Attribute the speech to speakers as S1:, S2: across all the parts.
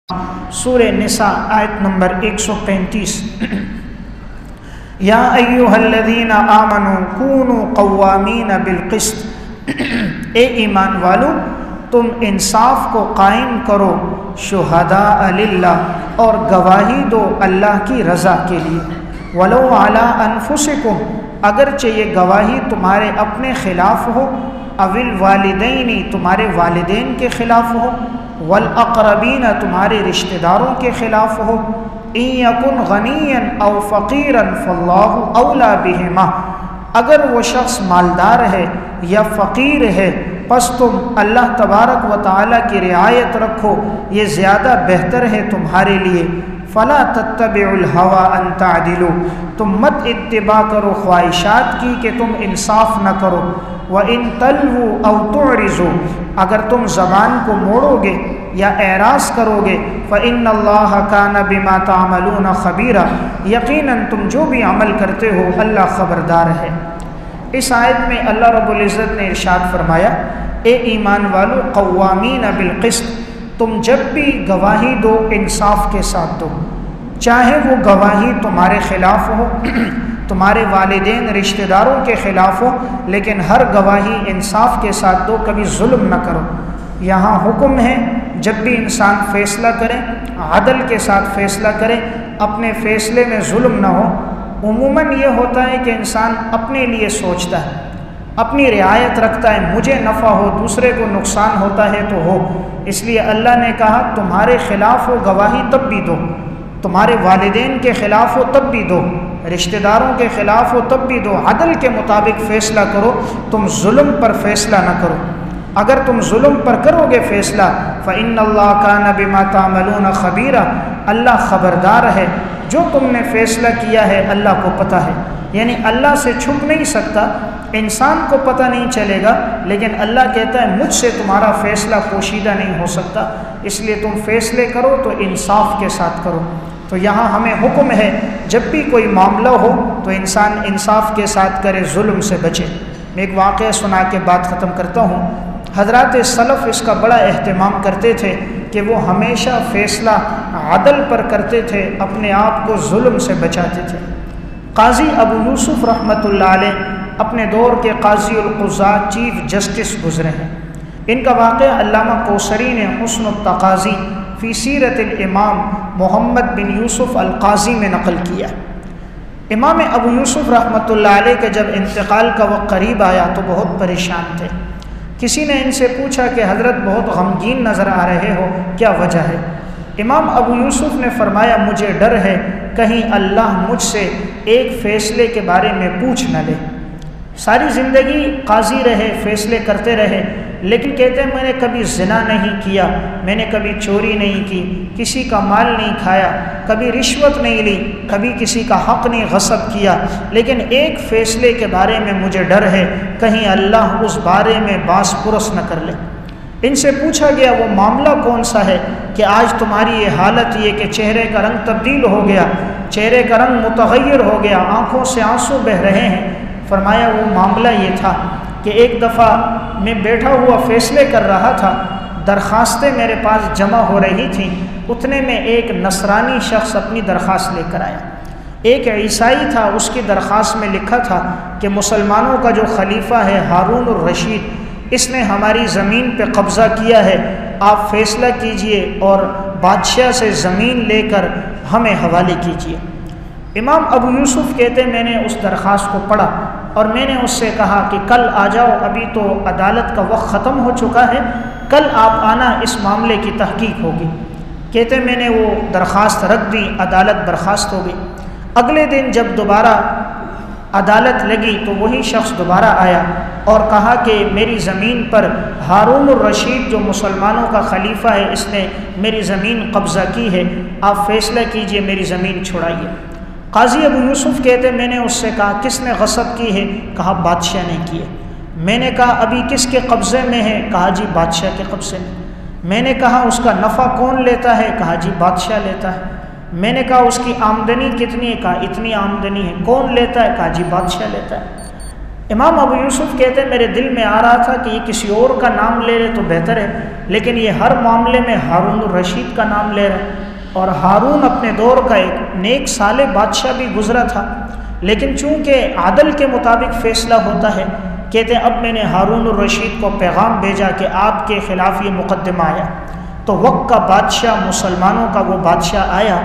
S1: سورہ نساء آیت نمبر 135 یا ایھا الذین آمنوا کونوا قوامین بالقسط، اے ایمان والو تم انصاف کو قائم کرو، شہداء للہ اور گواہی دو اللہ کی رضا کے لیے، ولو علی انفسکم اگرچہ یہ گواہی تمہارے اپنے خلاف ہو، او الوالدین تمہارے والدین کے خلاف ہو، والاقربین تمہارے رشتہ داروں کے خلاف ہو، ان یکن غنیا او فقیرا فاللہ اولی بہما اگر وہ شخص مالدار ہے یا فقیر ہے پس تم اللہ تبارک و تعالیٰ کی رعایت رکھو، یہ زیادہ بہتر ہے تمہارے لیے۔ فلا تتبعوا الہوی ان تعدلوا تم مت اتباع کرو خواہشات کی کہ تم انصاف نہ کرو، وَإِن تَلْوُوا أَوْ تُعْرِضُوا اگر تم زبان کو موڑو گے یا اعراض کرو گے، فَإِنَّ اللَّهَ كَانَ بِمَا تَعْمَلُونَ خَبِيرًا یقیناً تم جو بھی عمل کرتے ہو اللہ خبردار ہے۔ اس آیت میں اللہ رب العزت نے ارشاد فرمایا، اے ایمان والو قوامین بالقسط تم جب بھی گواہی دو انصاف کے ساتھ دو، چاہے وہ گواہی تمہارے خلاف ہو، تمہارے والدین رشتہ داروں کے خلاف ہو، لیکن ہر گواہی انصاف کے ساتھ دو، کبھی ظلم نہ کرو۔ یہاں حکم ہے جب بھی انسان فیصلہ کرے عدل کے ساتھ فیصلہ کرے، اپنے فیصلے میں ظلم نہ ہو۔ عموماً یہ ہوتا ہے کہ انسان اپنے لیے سوچتا ہے، اپنی رعایت رکھتا ہے، مجھے نفع ہو دوسرے کو نقصان ہوتا ہے تو ہو، اس لیے اللہ نے کہا تمہارے خلاف ہو گواہی تب بھی دو، تمہارے والدین کے خلاف ہو تب بھی دو، رشتہ داروں کے خلاف ہو تب بھی دو، عدل کے مطابق فیصلہ کرو، تم ظلم پر فیصلہ نہ کرو۔ اگر تم ظلم پر کرو گے فیصلہ فإن اللہ کان بما تعملون خبیرا اللہ خبردار ہے، جو تم نے فیصلہ کیا ہے اللہ کو پتہ ہے، یعنی اللہ سے چھپ نہیں سکتا، انسان کو پتہ نہیں چلے گا، لیکن اللہ کہتا ہے مجھ سے تمہارا فیصلہ پوشیدہ نہیں ہو سکتا، اس لیے تم فیصلے کرو تو انصاف کے ساتھ کرو۔ تو یہاں ہمیں حکم ہے جب بھی کوئی معاملہ ہو تو انسان انصاف کے ساتھ کرے، ظلم سے بچے۔ میں ایک واقعہ سنا کے بات ختم کرتا ہوں۔ حضرات سلف اس کا بڑا اہتمام کرتے تھے کہ وہ ہمیشہ فیصلہ عدل پر کرتے تھے، اپنے آپ کو ظلم سے بچاتے تھے۔ قاضی ابو یوسف رحمۃ اللہ علیہ اپنے دور کے قاضی القضات چیف جسٹس گزرے ہیں۔ ان کا واقعہ علامہ کوثری نے حسن التقاضی فی سیرت الامام محمد بن یوسف القاضی میں نقل کیا۔ امام ابو یوسف رحمۃ اللہ علیہ کے جب انتقال کا وقت قریب آیا تو بہت پریشان تھے۔ کسی نے ان سے پوچھا کہ حضرت بہت غمگین نظر آ رہے ہو، کیا وجہ ہے؟ امام ابو یوسف نے فرمایا مجھے ڈر ہے کہیں اللہ مجھ سے ایک فیصلے کے بارے میں پوچھ نہ لے۔ ساری زندگی قاضی رہے، فیصلے کرتے رہے، لیکن کہتے ہیں میں نے کبھی زنا نہیں کیا، میں نے کبھی چوری نہیں کی، کسی کا مال نہیں کھایا، کبھی رشوت نہیں لی، کبھی کسی کا حق نہیں غصب کیا، لیکن ایک فیصلے کے بارے میں مجھے ڈر ہے کہیں اللہ اس بارے میں باس پرس نہ کر لے۔ ان سے پوچھا گیا وہ معاملہ کون سا ہے کہ آج تمہاری یہ حالت یہ کہ چہرے کا رنگ تبدیل ہو گیا، چہرے کا رنگ متغیر ہو گیا، آنکھوں سے آنسو بہہ رہے ہیں؟ فرمایا وہ معاملہ یہ تھا کہ ایک دفعہ میں بیٹھا ہوا فیصلے کر رہا تھا، درخواستیں میرے پاس جمع ہو رہی تھیں، اتنے میں ایک نصرانی شخص اپنی درخواست لے کر آیا۔ ایک عیسائی تھا، اس کی درخواست میں لکھا تھا کہ مسلمانوں کا جو خلیفہ ہے ہارون الرشید، اس نے ہماری زمین پہ قبضہ کیا ہے، آپ فیصلہ کیجئے اور بادشاہ سے زمین لے کر ہمیں حوالے کیجئے۔ امام ابو یوسف کہتے میں نے اس درخواست کو پڑھا اور میں نے اس سے کہا کہ کل آ جاؤ، ابھی تو عدالت کا وقت ختم ہو چکا ہے، کل آپ آنا، اس معاملے کی تحقیق ہوگی۔ کہتے میں نے وہ درخواست رکھ دی، عدالت برخاست ہو گئی۔ اگلے دن جب دوبارہ عدالت لگی تو وہی شخص دوبارہ آیا اور کہا کہ میری زمین پر ہارون الرشید جو مسلمانوں کا خلیفہ ہے، اس نے میری زمین قبضہ کی ہے، آپ فیصلہ کیجئے، میری زمین چھڑائیے۔ قاضی ابو یوسف کہتے میں نے اس سے کہا کس نے غصب کی ہے؟ کہا بادشاہ نے کی ہے۔ میں نے کہا ابھی کس کے قبضے میں ہے؟ کہا جی بادشاہ کے قبضے میں۔ میں نے کہا اس کا نفع کون لیتا ہے؟ کہا جی بادشاہ لیتا ہے۔ میں نے کہا اس کی آمدنی کتنی ہے؟ کہا اتنی آمدنی ہے۔ کون لیتا ہے؟ کہا جی بادشاہ لیتا ہے۔ امام ابو یوسف کہتے میرے دل میں آ رہا تھا کہ یہ کسی اور کا نام لے لے تو بہتر ہے، لیکن یہ ہر معاملے میں ہارون الرشید کا نام لے رہا ہے، اور ہارون اپنے دور کا ایک نیک صالح بادشاہ بھی گزرا تھا، لیکن چونکہ عدل کے مطابق فیصلہ ہوتا ہے، کہتے ہیں اب میں نے ہارون الرشید کو پیغام بھیجا کہ آپ کے خلاف یہ مقدمہ آیا، تو وقت کا بادشاہ مسلمانوں کا وہ بادشاہ آیا،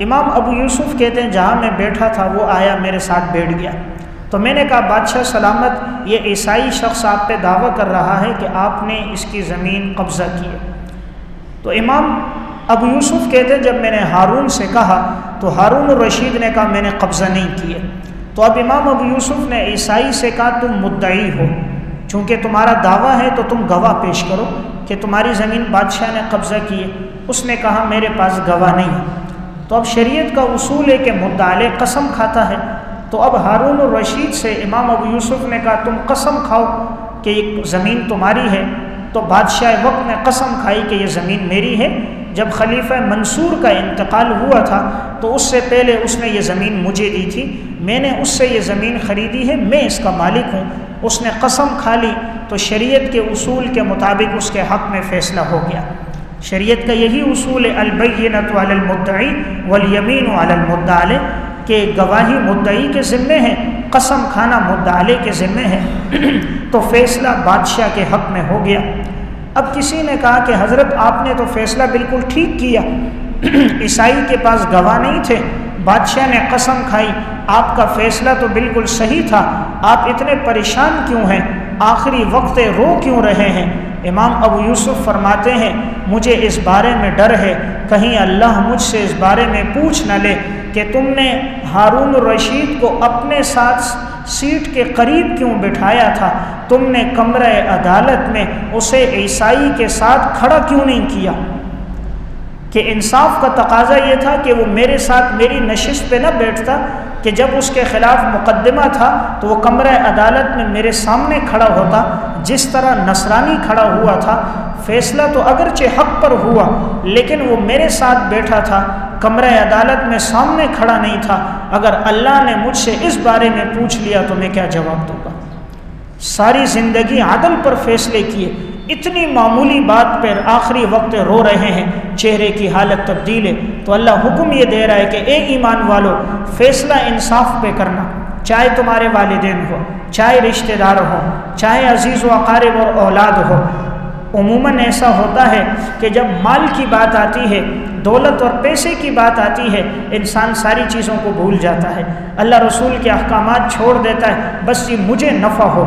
S1: امام ابو یوسف کہتے ہیں جہاں میں بیٹھا تھا وہ آیا میرے ساتھ بیٹھ گیا، تو میں نے کہا بادشاہ سلامت، یہ عیسائی شخص آپ پہ دعویٰ کر رہا ہے کہ آپ نے اس کی زمین قبضہ کی ہے۔ تو امام ابو یوسف کہتے ہیں جب میں نے ہارون سے کہا تو ہارون الرشید نے کہا میں نے قبضہ نہیں کیے۔ تو اب امام ابو یوسف نے عیسائی سے کہا تم مدعی ہو، چونکہ تمہارا دعویٰ ہے تو تم گواہ پیش کرو کہ تمہاری زمین بادشاہ نے قبضہ کی ہے۔ اس نے کہا میرے پاس گواہ نہیں ہے۔ تو اب شریعت کا اصول ہے کہ مدعا علیہ قسم کھاتا ہے، تو اب ہارون الرشید سے امام ابو یوسف نے کہا تم قسم کھاؤ کہ یہ زمین تمہاری ہے۔ تو بادشاہ وقت نے قسم کھائی کہ یہ زمین میری ہے۔ جب خلیفہ منصور کا انتقال ہوا تھا تو اس سے پہلے اس نے یہ زمین مجھے دی تھی، میں نے اس سے یہ زمین خریدی ہے، میں اس کا مالک ہوں۔ اس نے قسم کھا لی تو شریعت کے اصول کے مطابق اس کے حق میں فیصلہ ہو گیا۔ شریعت کا یہی اصول ہے البینۃ علی المدعی والیمین علی المدعی علیہ، کہ گواہی مدعی کے ذمے ہے، قسم کھانا مدعا علیہ کے ذمے ہے، تو فیصلہ بادشاہ کے حق میں ہو گیا۔ اب کسی نے کہا کہ حضرت آپ نے تو فیصلہ بالکل ٹھیک کیا، عیسائی کے پاس گواہ نہیں تھے، بادشاہ نے قسم کھائی، آپ کا فیصلہ تو بالکل صحیح تھا، آپ اتنے پریشان کیوں ہیں، آخری وقت رو کیوں رہے ہیں؟ امام ابو یوسف فرماتے ہیں مجھے اس بارے میں ڈر ہے کہیں اللہ مجھ سے اس بارے میں پوچھ نہ لے کہ تم نے ہارون الرشید کو اپنے ساتھ سیٹ کے قریب کیوں بٹھایا تھا، تم نے کمرہ عدالت میں اسے عیسائی کے ساتھ کھڑا کیوں نہیں کیا؟ کہ انصاف کا تقاضا یہ تھا کہ وہ میرے ساتھ میری نشست پہ نہ بیٹھتا، کہ جب اس کے خلاف مقدمہ تھا تو وہ کمرہ عدالت میں میرے سامنے کھڑا ہوتا، جس طرح نصرانی کھڑا ہوا تھا۔ فیصلہ تو اگرچہ حق پر ہوا لیکن وہ میرے ساتھ بیٹھا تھا، کمرہ عدالت میں سامنے کھڑا نہیں تھا۔ اگر اللہ نے مجھ سے اس بارے میں پوچھ لیا تو میں کیا جواب دوں گا؟ ساری زندگی عدل پر فیصلے کیے، اتنی معمولی بات پر آخری وقت رو رہے ہیں، چہرے کی حالت تبدیل ہے۔ تو اللہ حکم یہ دے رہا ہے کہ اے ایمان والو، فیصلہ انصاف پہ کرنا، چاہے تمہارے والدین ہو، چاہے رشتہ دار ہو، چاہے عزیز و اقارب اور اولاد ہو۔ عموماً ایسا ہوتا ہے کہ جب مال کی بات آتی ہے، دولت اور پیسے کی بات آتی ہے، انسان ساری چیزوں کو بھول جاتا ہے، اللہ رسول کے احکامات چھوڑ دیتا ہے، بس یہ مجھے نفع ہو۔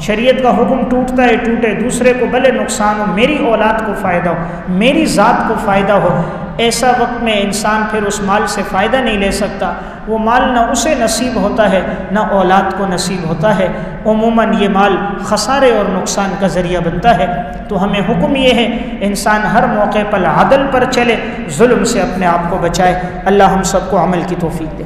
S1: شریعت کا حکم ٹوٹتا ہے ٹوٹے، دوسرے کو بھلے نقصان ہو، میری اولاد کو فائدہ ہو، میری ذات کو فائدہ ہو۔ ایسا وقت میں انسان پھر اس مال سے فائدہ نہیں لے سکتا، وہ مال نہ اسے نصیب ہوتا ہے نہ اولاد کو نصیب ہوتا ہے، عموماً یہ مال خسارے اور نقصان کا ذریعہ بنتا ہے۔ تو ہمیں حکم یہ ہے انسان ہر موقع پر عدل پر چلے، ظلم سے اپنے آپ کو بچائے۔ اللہ ہم سب کو عمل کی توفیق دے۔